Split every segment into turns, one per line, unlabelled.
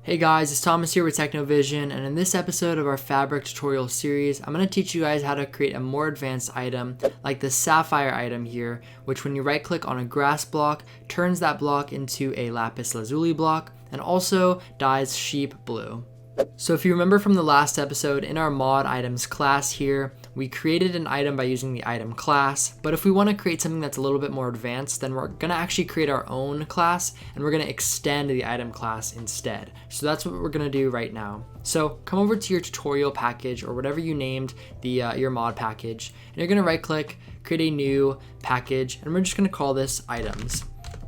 Hey guys, it's Thomas here with Technovision, and in this episode of our Fabric tutorial series, I'm going to teach you guys how to create a more advanced item like the sapphire item here, which when you right click on a grass block, turns that block into a lapis lazuli block, and also dyes sheep blue. So if you remember from the last episode, in our mod items class here, we created an item by using the item class, but if we want to create something that's a little bit more advanced, then we're going to actually create our own class and we're going to extend the item class instead. So that's what we're going to do right now. So come over to your tutorial package or whatever you named your mod package, and you're going to right click, create a new package, and we're just going to call this items.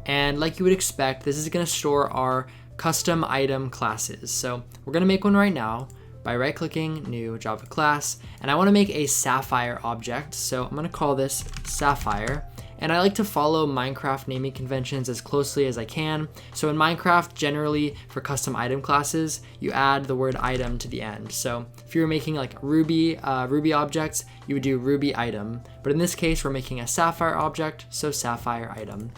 And like you would expect, this is going to store our custom item classes. So we're going to make one right now by right clicking new Java class, and I want to make a sapphire object, so I'm going to call this sapphire. And I like to follow Minecraft naming conventions as closely as I can. So in Minecraft, generally for custom item classes, you add the word item to the end. So if you were making like Ruby objects, you would do Ruby item, but in this case we're making a sapphire object, so sapphire item.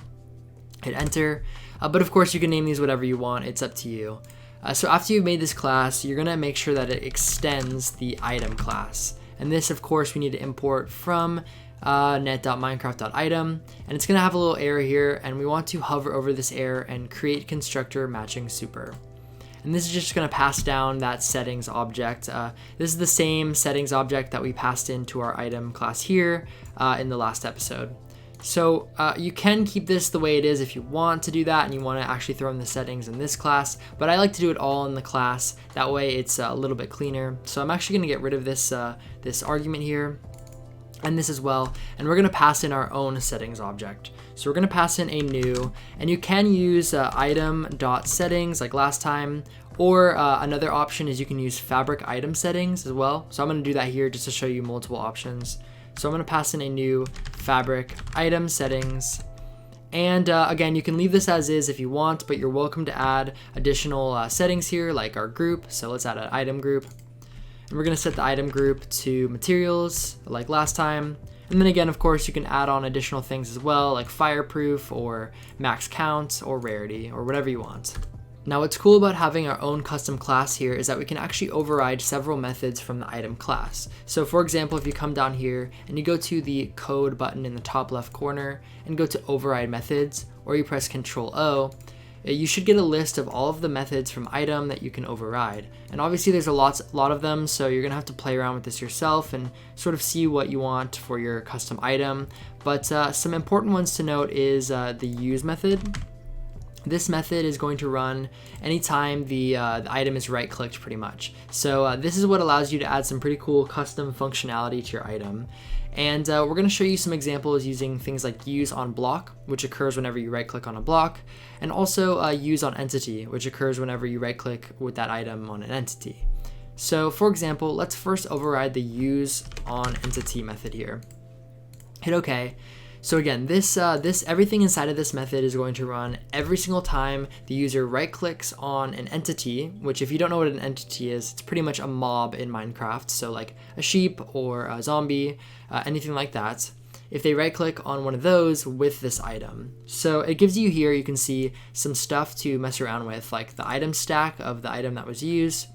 Hit enter. But of course you can name these whatever you want, it's up to you. So after you've made this class, you're gonna make sure that it extends the item class. And this, of course, we need to import from net.minecraft.item, and it's gonna have a little error here, and we want to hover over this error and create constructor matching super. And this is just gonna pass down that settings object. This is the same settings object that we passed into our item class here in the last episode. So you can keep this the way it is if you want to do that and you want to actually throw in the settings in this class, but I like to do it all in the class. That way it's a little bit cleaner. So I'm actually going to get rid of this this argument here and this as well, and we're going to pass in our own settings object. So we're going to pass in a new, and you can use item.settings like last time, or another option is you can use fabric item settings as well. So I'm going to do that here just to show you multiple options. So I'm going to pass in a new fabric item settings. And again, you can leave this as is if you want, but you're welcome to add additional settings here, like our group. So let's add an item group. And we're going to set the item group to materials like last time. And then again, of course, you can add on additional things as well, like fireproof or max count or rarity or whatever you want. Now what's cool about having our own custom class here is that we can actually override several methods from the item class. So for example, if you come down here and you go to the code button in the top left corner and go to override methods, or you press Ctrl O, you should get a list of all of the methods from item that you can override. And obviously there's a lot of them, so you're gonna have to play around with this yourself and sort of see what you want for your custom item. But some important ones to note is the use method. This method is going to run anytime the item is right clicked pretty much. So this is what allows you to add some pretty cool custom functionality to your item. And we're going to show you some examples using things like useOnBlock, which occurs whenever you right click on a block, and also useOnEntity, which occurs whenever you right click with that item on an entity. So for example, let's first override the useOnEntity method here. Hit OK. So again, this everything inside of this method is going to run every single time the user right clicks on an entity, which if you don't know what an entity is, it's pretty much a mob in Minecraft. So like a sheep or a zombie, anything like that. If they right click on one of those with this item. So it gives you here, you can see some stuff to mess around with, like the item stack of the item that was used,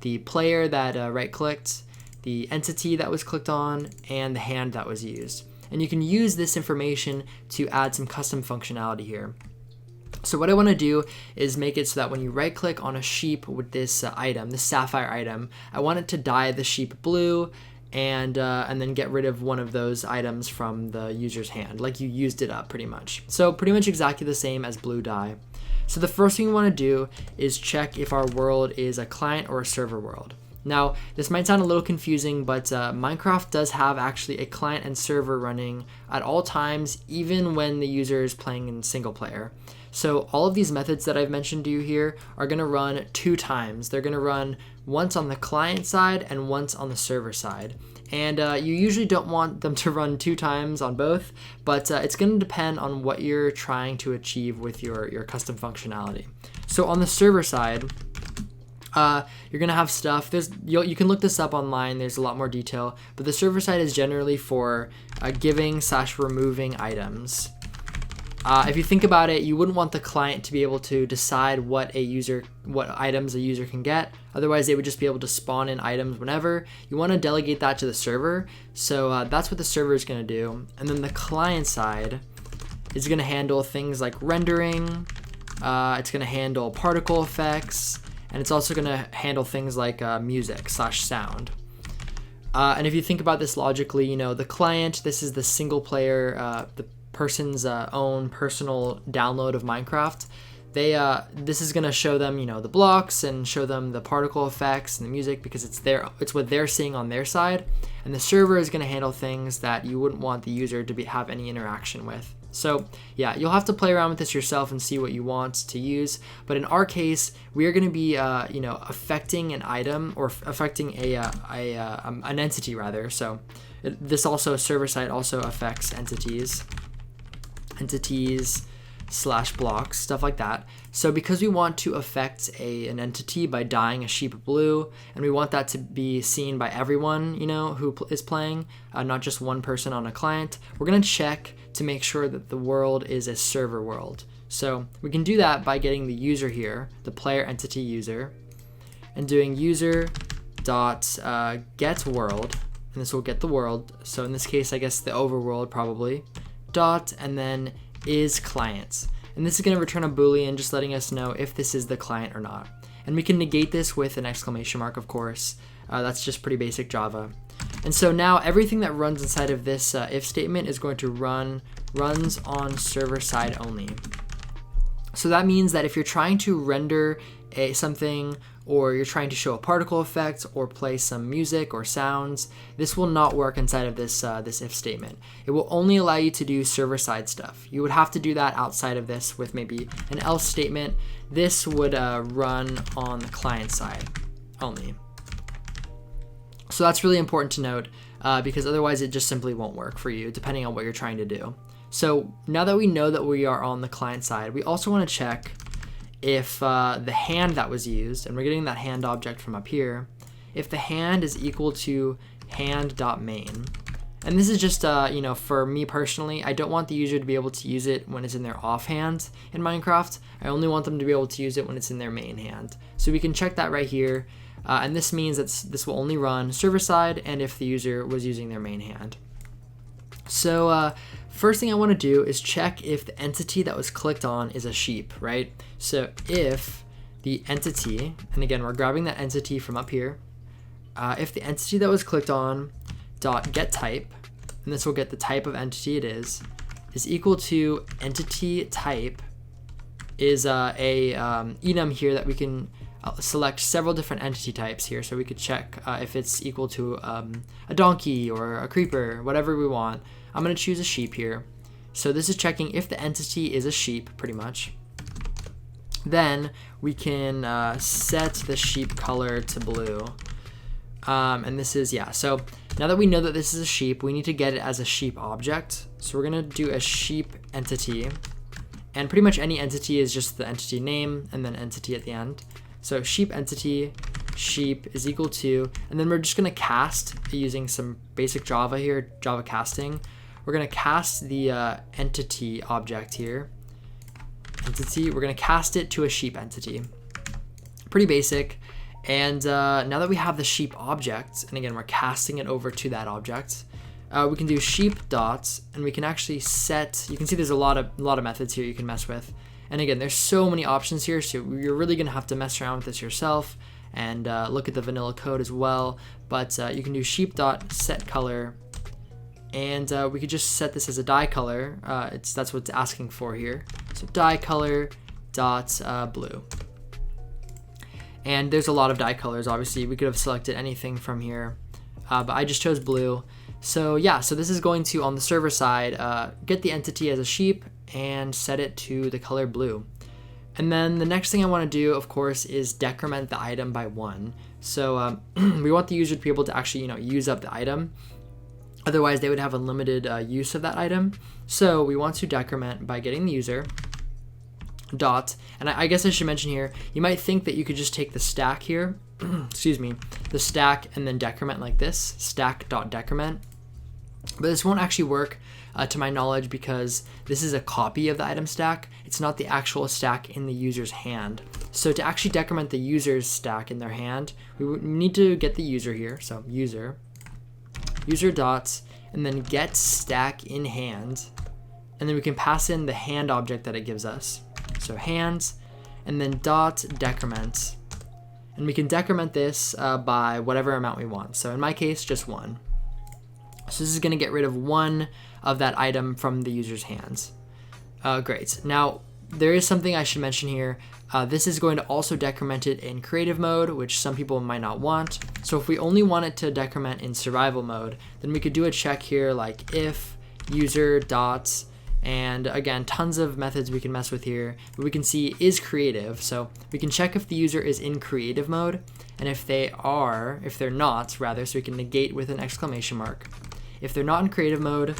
the player that right clicked, the entity that was clicked on, and the hand that was used. And you can use this information to add some custom functionality here. So what I want to do is make it so that when you right click on a sheep with this item, this sapphire item, I want it to dye the sheep blue and then get rid of one of those items from the user's hand, like you used it up pretty much. So pretty much exactly the same as blue dye. So the first thing we want to do is check if our world is a client or a server world. Now, this might sound a little confusing, but Minecraft does have actually a client and server running at all times, even when the user is playing in single player. So all of these methods that I've mentioned to you here are going to run 2 times. They're going to run once on the client side and once on the server side. And you usually don't want them to run 2 times on both, but it's going to depend on what you're trying to achieve with your custom functionality. So on the server side, you're gonna have stuff. You can look this up online. There's a lot more detail, but the server side is generally for giving/removing items. If you think about it, you wouldn't want the client to be able to decide what items a user can get. Otherwise, they would just be able to spawn in items whenever. You want to delegate that to the server. So that's what the server is going to do. And then the client side is going to handle things like rendering. It's going to handle particle effects. And it's also going to handle things like music/sound. And if you think about this logically, the client, this is the single player, the person's own personal download of Minecraft. This is going to show them, the blocks and show them the particle effects and the music because it's what they're seeing on their side. And the server is going to handle things that you wouldn't want the user to have any interaction with. So yeah, you'll have to play around with this yourself and see what you want to use. But in our case, we are going to be, affecting an item or affecting an entity rather. So this also server side also affects entities / blocks, stuff like that. So because we want to affect an entity by dyeing a sheep blue, and we want that to be seen by everyone, who is playing, not just one person on a client, we're going to check to make sure that the world is a server world. So we can do that by getting the user here, the player entity user, and doing user dot get world, and this will get the world. So in this case, I guess the overworld probably, dot, and then is client. And this is going to return a Boolean just letting us know if this is the client or not. And we can negate this with an exclamation mark, of course. That's just pretty basic Java. And so now everything that runs inside of this if statement is going to runs on server side only. So that means that if you're trying to render something, or you're trying to show a particle effect or play some music or sounds, this will not work inside of this if statement. It will only allow you to do server side stuff. You would have to do that outside of this with maybe an else statement. This would run on the client side only. So that's really important to note because otherwise it just simply won't work for you depending on what you're trying to do. So now that we know that we are on the client side, we also want to check if the hand that was used, and we're getting that hand object from up here, if the hand is equal to hand.main. And this is just, for me personally, I don't want the user to be able to use it when it's in their offhand in Minecraft. I only want them to be able to use it when it's in their main hand. So we can check that right here. And this means that this will only run server side and if the user was using their main hand. So first thing I want to do is check if the entity that was clicked on is a sheep, right? So if the entity, and again, we're grabbing that entity from up here, if the entity that was clicked on dot get type, and this will get the type of entity it is equal to entity type is a enum here that we can select several different entity types here. So we could check if it's equal to a donkey or a creeper, whatever we want. I'm going to choose a sheep here. So this is checking if the entity is a sheep, pretty much. Then we can set the sheep color to blue. And this is, so now that we know that this is a sheep, we need to get it as a sheep object. So we're going to do a sheep entity. And pretty much any entity is just the entity name and then entity at the end. So sheep entity, sheep is equal to, and then we're just going to cast using some basic Java here, Java casting. We're going to cast the entity object here. Entity, we're going to cast it to a sheep entity. Pretty basic. And now that we have the sheep object, and again, we're casting it over to that object, we can do sheep dots, and we can actually set, you can see there's a lot of methods here you can mess with. And again, there's so many options here, so you're really going to have to mess around with this yourself and look at the vanilla code as well. But you can do sheep dot set color, and we could just set this as a dye color. That's what it's asking for here. So dye color dot blue. And there's a lot of dye colors, obviously. We could have selected anything from here, but I just chose blue. So yeah, so this is going to, on the server side, get the entity as a sheep and set it to the color blue. And then the next thing I want to do, of course, is decrement the item by 1. So we want the user to be able to actually, use up the item. Otherwise, they would have unlimited use of that item. So we want to decrement by getting the user dot, and I guess I should mention here, you might think that you could just take the stack here, excuse me, the stack and then decrement like this, stack.decrement. But this won't actually work to my knowledge, because this is a copy of the item stack. It's not the actual stack in the user's hand. So to actually decrement the user's stack in their hand, we need to get the user here. So user dots, and then get stack in hand. And then we can pass in the hand object that it gives us. So hands, and then dot decrement. And we can decrement this by whatever amount we want. So in my case, just 1. So this is going to get rid of 1 of that item from the user's hands. Great. Now, there is something I should mention here. This is going to also decrement it in creative mode, which some people might not want. So if we only want it to decrement in survival mode, then we could do a check here like if user dots, and again, tons of methods we can mess with here, but we can see is creative. So we can check if the user is in creative mode, and if they're not, rather, so we can negate with an exclamation mark. If they're not in creative mode,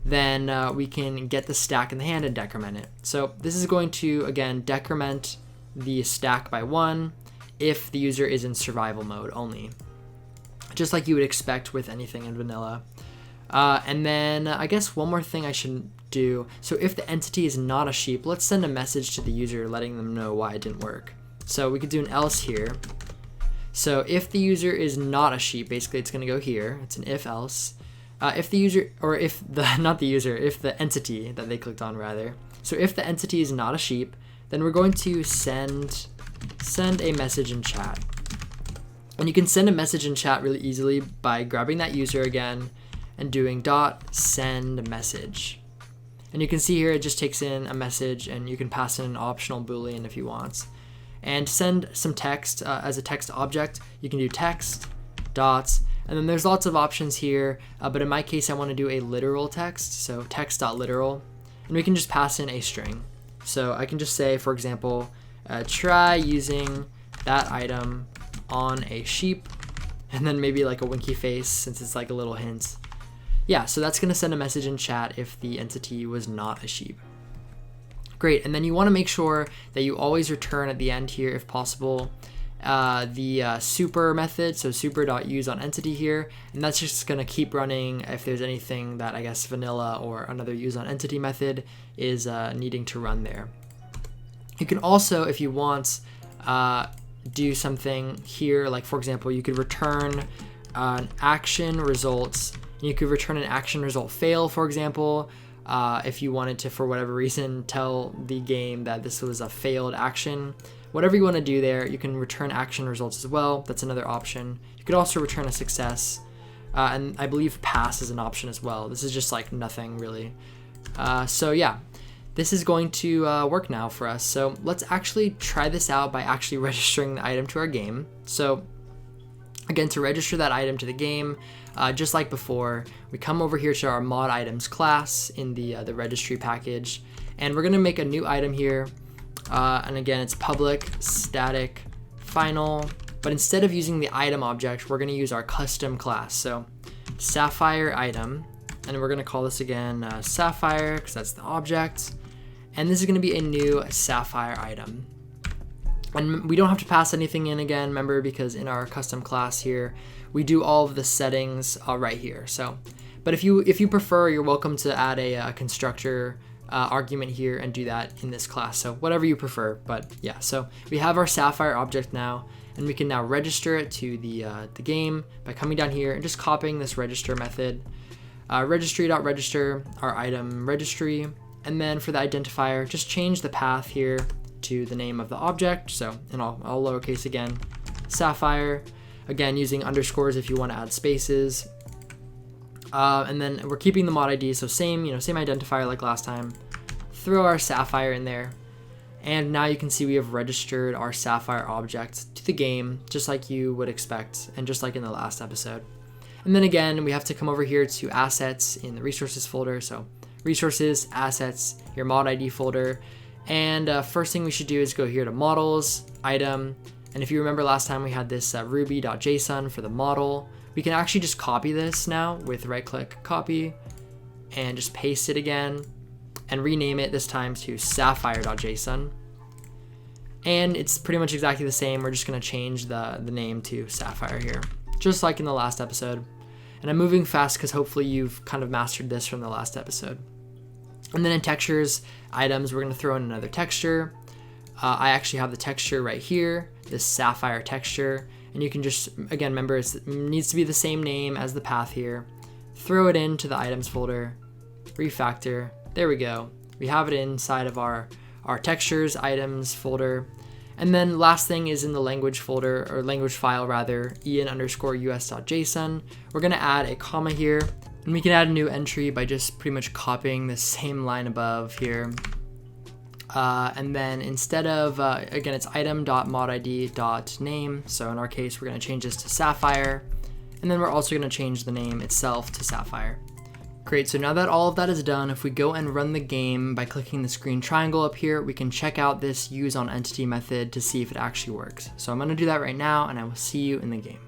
then we can get the stack in the hand and decrement it. So this is going to, again, decrement the stack by 1 if the user is in survival mode only, just like you would expect with anything in vanilla. And then I guess one more thing I should do. So if the entity is not a sheep, let's send a message to the user letting them know why it didn't work. So we could do an else here. So if the user is not a sheep, basically it's going to go here. It's an if else. If the user, or if the, not the user, if the entity that they clicked on rather. So if the entity is not a sheep, then we're going to send a message in chat. And you can send a message in chat really easily by grabbing that user again and doing dot send message. And you can see here it just takes in a message, and you can pass in an optional boolean if you want. And to send some text as a text object, you can do text dots, and then there's lots of options here, but in my case I want to do a literal text, so text.literal, and we can just pass in a string. So I can just say, for example, try using that item on a sheep, and then maybe like a winky face since it's like a little hint. Yeah, so that's going to send a message in chat if the entity was not a sheep. Great, and then you want to make sure that you always return at the end here, if possible, the super method, so super.useOnEntity here, and that's just going to keep running if there's anything that I guess vanilla or another useOnEntity method is needing to run there. You can also, if you want, do something here, like for example, you could return an action results. You could return an action result fail, for example, if you wanted to, for whatever reason, tell the game that this was a failed action. Whatever you want to do there, you can return action results as well. That's another option. You could also return a success, and I believe pass is an option as well. This is just like nothing really. So yeah, this is going to work now for us. So let's actually try this out by actually registering the item to our game. So again, to register that item to the game, just like before, we come over here to our mod items class in the registry package, and we're gonna make a new item here. And again, it's public static final, but instead of using the item object, we're gonna use our custom class. So sapphire item, and we're gonna call this again sapphire because that's the object, and this is gonna be a new sapphire item. And we don't have to pass anything in again, remember, because in our custom class here, we do all of the settings right here. So, but if you prefer, you're welcome to add a constructor argument here and do that in this class. So whatever you prefer, but yeah. So we have our sapphire object now, and we can now register it to the game by coming down here and just copying this register method, registry.register our item registry, and then for the identifier, just change the path here to the name of the object. So in all lowercase again, sapphire, again using underscores if you want to add spaces, and then we're keeping the mod ID, so same identifier like last time. Throw our sapphire in there, and now you can see we have registered our sapphire object to the game just like you would expect, and just like in the last episode. And then again, we have to come over here to assets in the resources folder, so resources, assets, your mod ID folder. And first thing we should do is go here to models, item, and if you remember last time we had this ruby.json for the model. We can actually just copy this now with right click, copy, and just paste it again, and rename it this time to sapphire.json. And it's pretty much exactly the same. We're just gonna change the name to sapphire here, just like in the last episode. And I'm moving fast because hopefully you've kind of mastered this from the last episode. And then in textures, items, we're going to throw in another texture. I actually have the texture right here, this sapphire texture. And you can just, again, remember it needs to be the same name as the path here. Throw it into the items folder, refactor. There we go. We have it inside of our textures items folder. And then last thing is in the language folder, or language file rather, en_us.json. We're going to add a comma here, and we can add a new entry by just pretty much copying the same line above here. And then instead of, again, it's item.modid.name. So in our case, we're going to change this to Sapphire. And then we're also going to change the name itself to Sapphire. Great, so now that all of that is done, if we go and run the game by clicking the green triangle up here, we can check out this useOnEntity method to see if it actually works. So I'm going to do that right now, and I will see you in the game.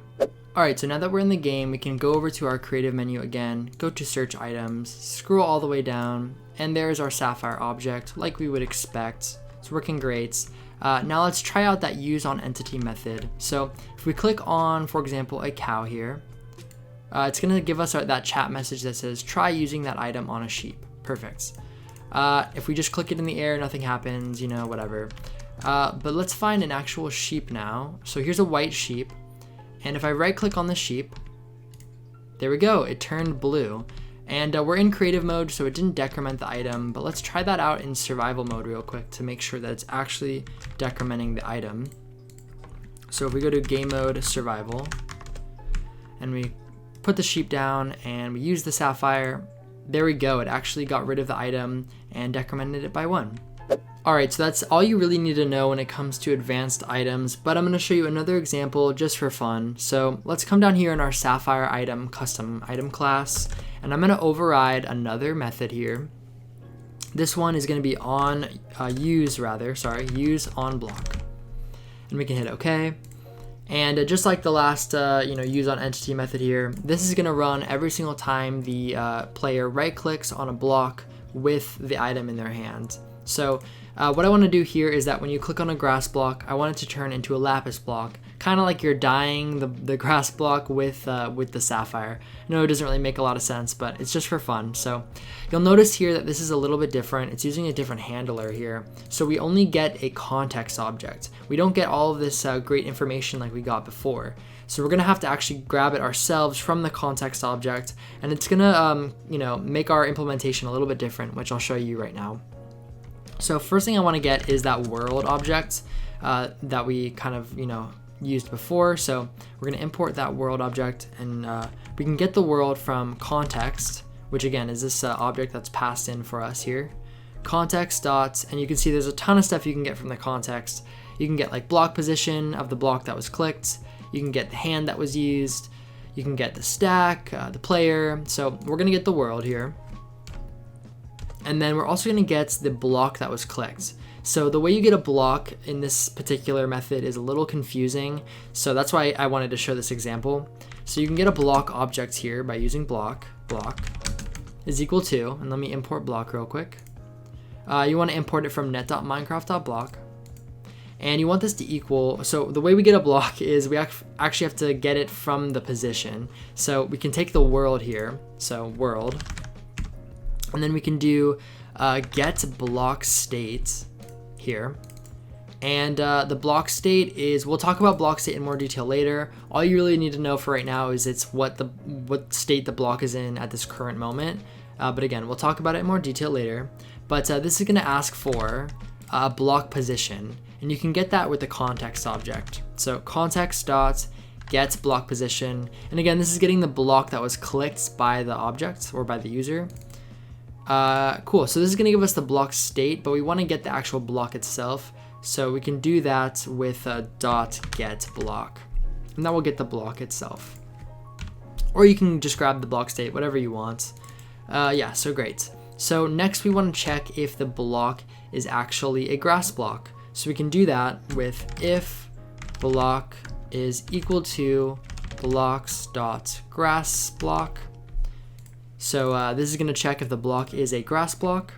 Alright, so now that we're in the game, we can go over to our creative menu again, go to search items, scroll all the way down, and there's our Sapphire object, like we would expect. It's working great. Now let's try out that useOnEntity method. So if we click on, for example, a cow here, it's going to give us that chat message that says, try using that item on a sheep. Perfect. If we just click it in the air, nothing happens, whatever. But let's find an actual sheep now. So here's a white sheep. And if I right click on the sheep, there we go. It turned blue. And we're in creative mode, so it didn't decrement the item. But let's try that out in survival mode real quick to make sure that it's actually decrementing the item. So if we go to game mode, survival, and we put the sheep down and we use the sapphire, there we go. It actually got rid of the item and decremented it by 1. Alright, so that's all you really need to know when it comes to advanced items, but I'm going to show you another example just for fun. So let's come down here in our sapphire item custom item class, and I'm going to override another method here. This one is going to be useOnBlock. And we can hit OK. And just like the last useOnEntity method here, this is going to run every single time the player right clicks on a block with the item in their hand. So what I want to do here is that when you click on a grass block, I want it to turn into a lapis block, kind of like you're dyeing the grass block with the sapphire. I know it doesn't really make a lot of sense, but it's just for fun. So you'll notice here that this is a little bit different. It's using a different handler here. So we only get a context object. We don't get all of this great information like we got before. So we're going to have to actually grab it ourselves from the context object, and it's going to make our implementation a little bit different, which I'll show you right now. So first thing I want to get is that world object that we kind of, used before. So we're going to import that world object, and we can get the world from context, which again is this object that's passed in for us here. Context dot, and you can see there's a ton of stuff you can get from the context. You can get like block position of the block that was clicked. You can get the hand that was used. You can get the stack, the player. So we're going to get the world here. And then we're also going to get the block that was clicked. So the way you get a block in this particular method is a little confusing. So that's why I wanted to show this example. So you can get a block object here by using block is equal to, and let me import block real quick. You want to import it from net.minecraft.block. And you want this to equal, so the way we get a block is we actually have to get it from the position. So we can take the world here, so world. And then we can do get block state here. And the block state is, we'll talk about block state in more detail later. All you really need to know for right now is it's what state the block is in at this current moment. But again, we'll talk about it in more detail later. But this is going to ask for a block position. And you can get that with the context object. So context dot get block position. And again, this is getting the block that was clicked by the object or by the user. Cool, so this is going to give us the block state, but we want to get the actual block itself. So we can do that with dot get block, and that will get the block itself. Or you can just grab the block state, whatever you want. Yeah, so great. So next we want to check if the block is actually a grass block. So we can do that with if block is equal to blocks.grass block. So this is going to check if the block is a grass block.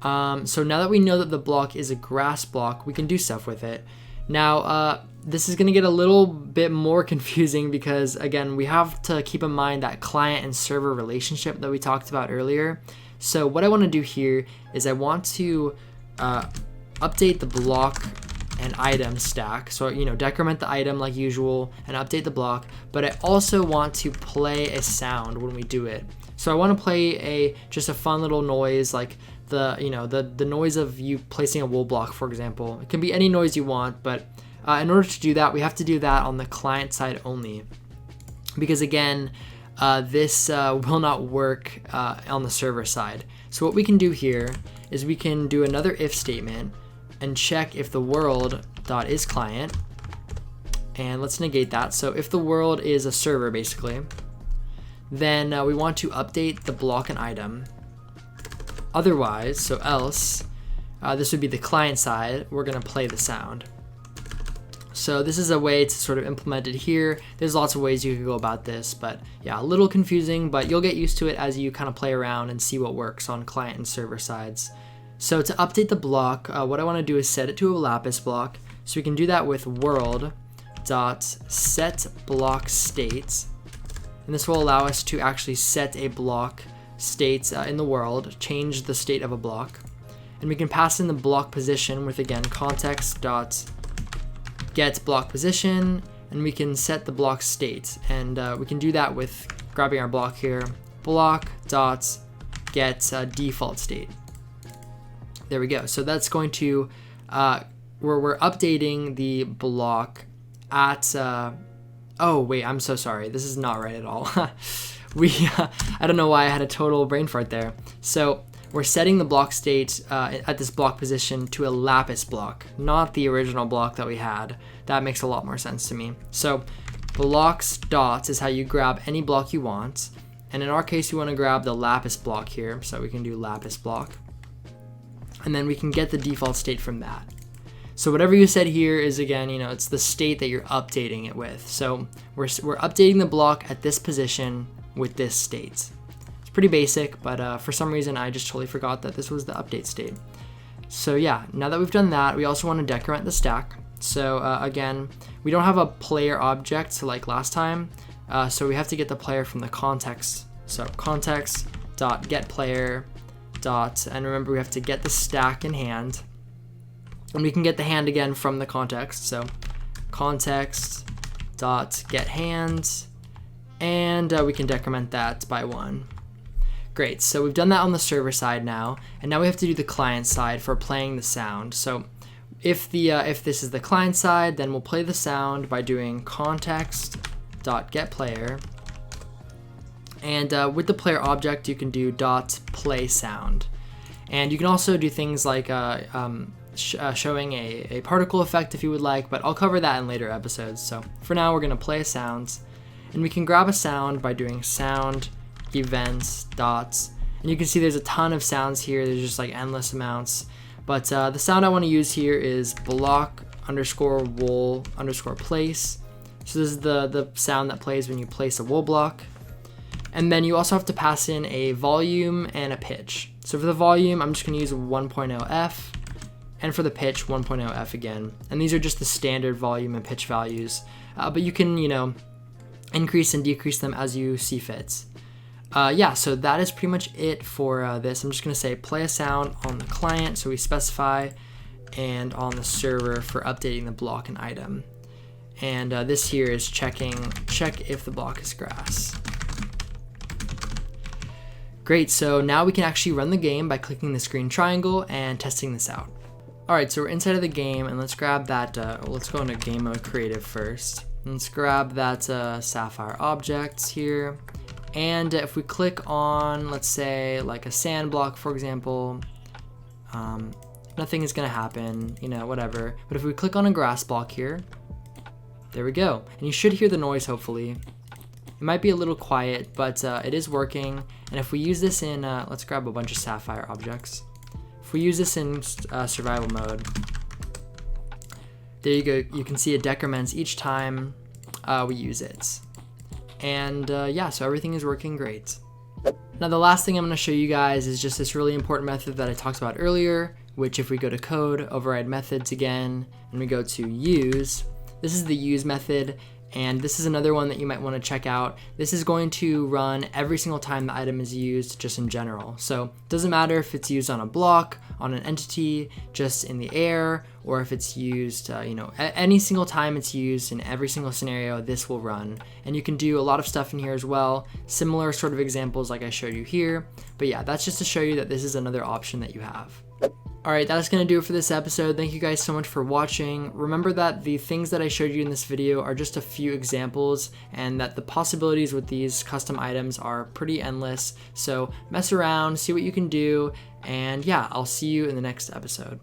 So now that we know that the block is a grass block, we can do stuff with it. Now, this is going to get a little bit more confusing because, again, we have to keep in mind that client and server relationship that we talked about earlier. So what I want to do here is I want to update the block and item stack. So, decrement the item like usual and update the block, but I also want to play a sound when we do it. So I want to play just a fun little noise, like the noise of you placing a wool block, for example. It can be any noise you want, but in order to do that, we have to do that on the client side only, because again, this will not work on the server side. So what we can do here is we can do another if statement and check if the world.isClient, and let's negate that. So if the world is a server, basically, then we want to update the block and item. Otherwise, so else, this would be the client side, we're going to play the sound. So this is a way to sort of implement it here. There's lots of ways you could go about this, but yeah, a little confusing, but you'll get used to it as you kind of play around and see what works on client and server sides. So to update the block, what I want to do is set it to a lapis block. So we can do that with world.setBlockState. And this will allow us to actually set a block state in the world, change the state of a block. And we can pass in the block position with, again, context.getBlockPosition, and we can set the block state. And we can do that with grabbing our block here, block.getDefault state. There we go. So that's going to, we're updating the block at, oh wait, I'm so sorry. This is not right at all. I don't know why I had a total brain fart there. So we're setting the block state at this block position to a lapis block, not the original block that we had. That makes a lot more sense to me. So blocks dots is how you grab any block you want. And in our case, we want to grab the lapis block here. So we can do lapis block. And then we can get the default state from that. So whatever you said here is, again, it's the state that you're updating it with. So we're updating the block at this position with this state. It's pretty basic, but for some reason I just totally forgot that this was the update state. So yeah, now that we've done that, we also want to decrement the stack. So again, we don't have a player object like last time, so we have to get the player from the context. So context.getPlayer. And remember, we have to get the stack in hand, and we can get the hand again from the context. So context.getHand, and we can decrement that by 1. Great, so we've done that on the server side now, and now we have to do the client side for playing the sound. So if this is the client side, then we'll play the sound by doing context.getPlayer. And with the player object, you can do .playSound. And you can also do things like showing a particle effect if you would like, but I'll cover that in later episodes. So for now, we're going to play sounds. And we can grab a sound by doing sound events dots. And you can see there's a ton of sounds here. There's just like endless amounts. But the sound I want to use here is block_wool_place. So this is the sound that plays when you place a wool block. And then you also have to pass in a volume and a pitch. So for the volume, I'm just going to use 1.0F, and for the pitch, 1.0F again. And these are just the standard volume and pitch values, but you can, increase and decrease them as you see fit. Yeah, so that is pretty much it for this. I'm just going to say play a sound on the client, so we specify, and on the server for updating the block and item. And this here is check if the block is grass. Great, so now we can actually run the game by clicking this green triangle and testing this out. All right, so we're inside of the game, and let's grab that, let's go into game mode creative first. Let's grab that sapphire object here. And if we click on, let's say, like a sand block, for example, nothing is gonna happen, whatever. But if we click on a grass block here, there we go. And you should hear the noise, hopefully. It might be a little quiet, but it is working. And if we use this in, let's grab a bunch of sapphire objects. If we use this in survival mode, there you go. You can see it decrements each time we use it. And yeah, so everything is working great. Now the last thing I'm going to show you guys is just this really important method that I talked about earlier, which if we go to code, override methods again, and we go to use, This is the use method, and this is another one that you might want to check out. This is going to run every single time the item is used, just in general. So it doesn't matter if it's used on a block, on an entity, just in the air, or if it's used, any single time it's used in every single scenario, this will run. And you can do a lot of stuff in here as well, similar sort of examples like I showed you here. But yeah, that's just to show you that this is another option that you have. Alright, that's going to do it for this episode. Thank you guys so much for watching. Remember that the things that I showed you in this video are just a few examples, and that the possibilities with these custom items are pretty endless. So mess around, see what you can do, and yeah, I'll see you in the next episode.